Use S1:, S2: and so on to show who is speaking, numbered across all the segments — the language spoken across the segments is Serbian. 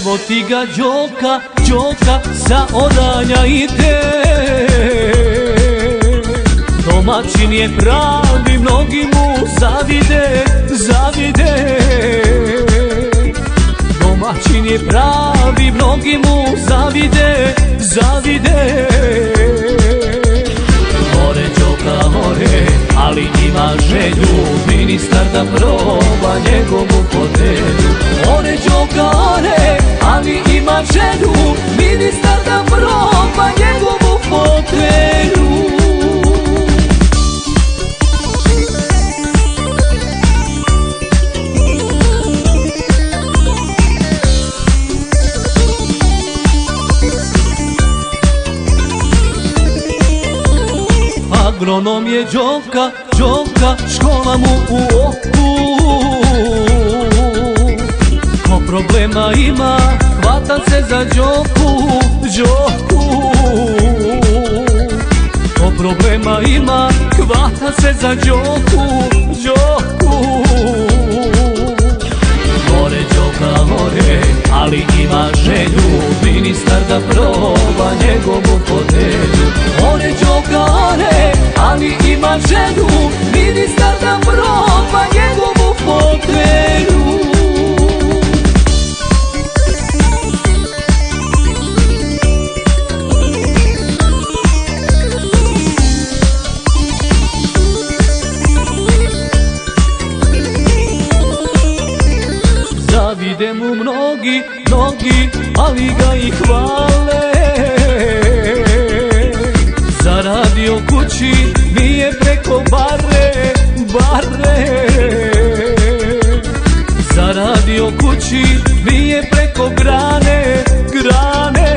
S1: Evo ti ga Đoka, Đoka sa Oranja ide. Domaćin je pravi, mnogi mu zavide, zavide. Domaćin je pravi, mnogi mu zavide, zavide. More Đoka, more, ali ima želju ministar da proba njegovu fotelju. More Đoka, more, ali ima želju ministar da proba njegovu fotelju. Agronom je Đoka, Đoka, škola mu u oku. Ko problema ima, hvatam se za Đoku, Đoku. Ko problema ima, hvatam se za Đoku, Đoku. More Đoka, more, ali ima želju ministar da proba njegovu fotelju. More Đoka, more, ali ima želju ministar da proba njegovu fotelju. Zavide mu mnogi, mnogi, ali ga i hvale. Zaradio kući, nije preko bare, bare. Zaradio kući, nije preko grane, grane.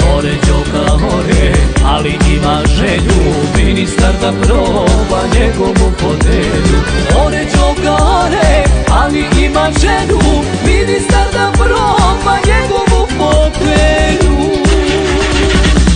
S1: More Đoka, more, ali ima želju ministar da proba njegovu fotelju. More Đoka, more, ali ima želju ministar da proba njegovu fotelju.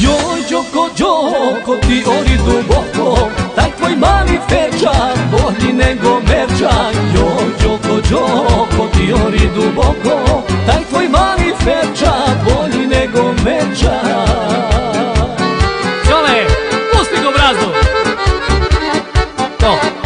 S1: Joj Đoko, Đoko, ti ori duboko, taj tvoj mali fečak bolji nego merčak. Joj Đoko, Đoko, ti ori duboko, taj tvoj mali fečak bolji nego merčak. Čole, pusti go brazdu. To.